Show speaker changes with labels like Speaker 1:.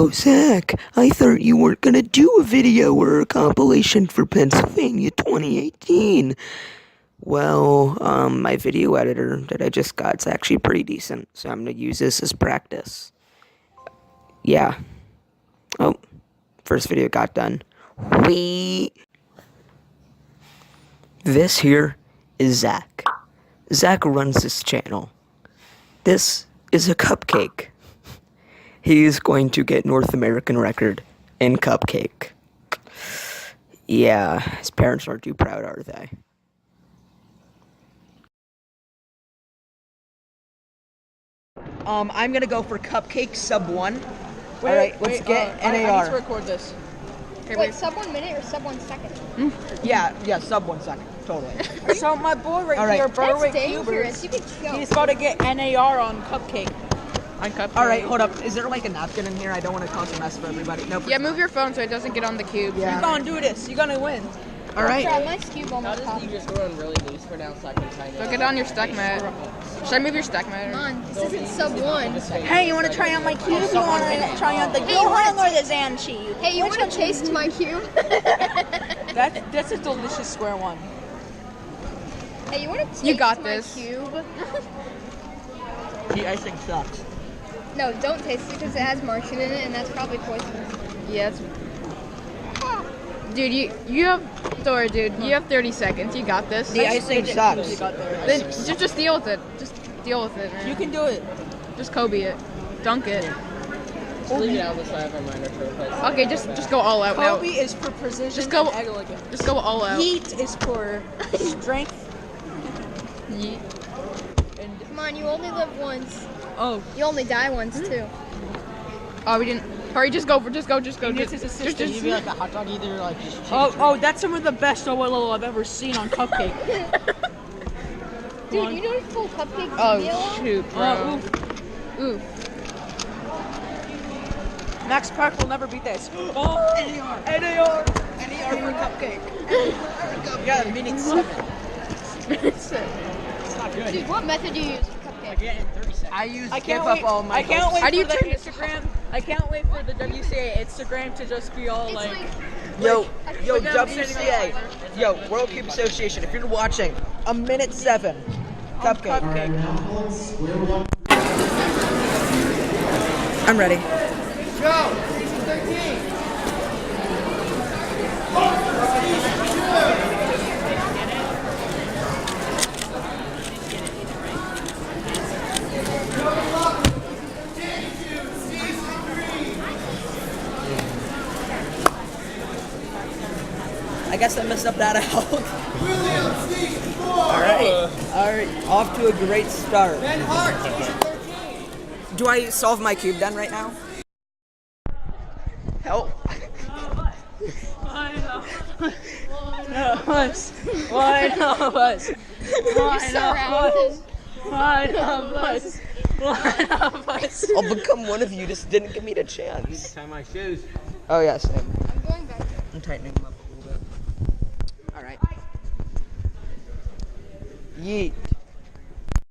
Speaker 1: Oh, Zach, I thought you weren't gonna do a video or a compilation for Pennsylvania 2018. Well, my video editor that I just got is actually pretty decent, so I'm gonna use this as practice. Yeah. Oh, first video got done. This here is Zach. Zach runs this channel. This is a cupcake. He's going to get North American record in cupcake. Yeah, his parents aren't too proud, are they? I'm gonna go for cupcake sub 1. Alright, let's get NAR.
Speaker 2: I need to record this.
Speaker 3: Okay, wait, sub 1 minute or sub 1 second?
Speaker 1: Yeah, sub 1 second. Totally.
Speaker 2: So my boy right here,
Speaker 3: That's
Speaker 2: BerwickCubers,
Speaker 3: dangerous. You can go.
Speaker 2: he's about to get NAR on cupcake.
Speaker 1: Alright, hold up. Is there like a napkin in here? I don't want to cause a mess for everybody. Nope.
Speaker 4: Yeah, move your phone so it doesn't get on the cube.
Speaker 1: Yeah.
Speaker 2: You're gonna do this. You're gonna win.
Speaker 1: Alright.
Speaker 3: Crap, my cube almost popped.
Speaker 5: just going really loose for now so I can kind
Speaker 4: So get on your stack mat. Should I move your stack mat?
Speaker 3: Come on, this isn't sub 1.
Speaker 2: Hey, you want to try out my cube? You want to try out the Gohan or the Zan cheese?
Speaker 3: Hey, you want to taste my cube?
Speaker 2: That's a delicious square one.
Speaker 3: Hey, you want to taste
Speaker 4: You got
Speaker 3: my
Speaker 4: this.
Speaker 3: cube?
Speaker 1: The icing sucks.
Speaker 3: No, don't taste it because it has margarine in it and that's probably poisonous.
Speaker 4: Yeah, dude, you have Dora, dude. You have 30 seconds. You got this.
Speaker 1: The icing sucks.
Speaker 4: Then just deal with it. Just deal with it, man.
Speaker 2: You can do it.
Speaker 4: Just Kobe it. Dunk it.
Speaker 5: leave it out the side of our minor to replace it.
Speaker 4: Okay, just go all out now.
Speaker 2: Kobe is for precision
Speaker 4: Just go-
Speaker 2: and elegance.
Speaker 4: Just go all out.
Speaker 2: Heat is for strength.
Speaker 4: Yeet.
Speaker 3: Come on, you only live once.
Speaker 2: Oh,
Speaker 3: You only die once too.
Speaker 4: Oh, we didn't. Hurry, just go.
Speaker 2: this is a system.
Speaker 5: You'd be like a hot dog either, like just
Speaker 2: Oh, that's some of the best Oilolo I've ever seen on cupcake.
Speaker 3: Dude, you know what full cupcake
Speaker 4: Oh
Speaker 3: video?
Speaker 4: shoot, bro. Oof.
Speaker 2: Max Park will never beat this. Oh, NAR.
Speaker 1: NAR for cupcake. Yeah, minute 7.
Speaker 5: It's not good.
Speaker 3: Dude, what method do you use for cupcake?
Speaker 5: Yeah, in 30 seconds.
Speaker 1: I use
Speaker 2: I
Speaker 1: skip
Speaker 2: can't
Speaker 1: up
Speaker 2: wait.
Speaker 1: all my
Speaker 2: I can't wait
Speaker 4: How do you
Speaker 2: for the
Speaker 4: turn this
Speaker 2: Instagram. I can't wait for the WCA Instagram to just be all
Speaker 3: It's
Speaker 2: like.
Speaker 1: Yo,
Speaker 2: Like them sitting
Speaker 1: WCA. Yo, World Cube Association. If you're watching, a minute 7. Cupcake. I'm ready. I guess I messed up that out. Alright, off to a great start. Do I solve my cube then right now? Help.
Speaker 2: One of us. One of us. One of us. One of us.
Speaker 1: I'll become one of you, just didn't give me the chance.
Speaker 5: Tie my shoes.
Speaker 1: Oh yeah, same.
Speaker 3: I'm going back.
Speaker 1: I'm tightening them up a little bit. Alright. Yeet.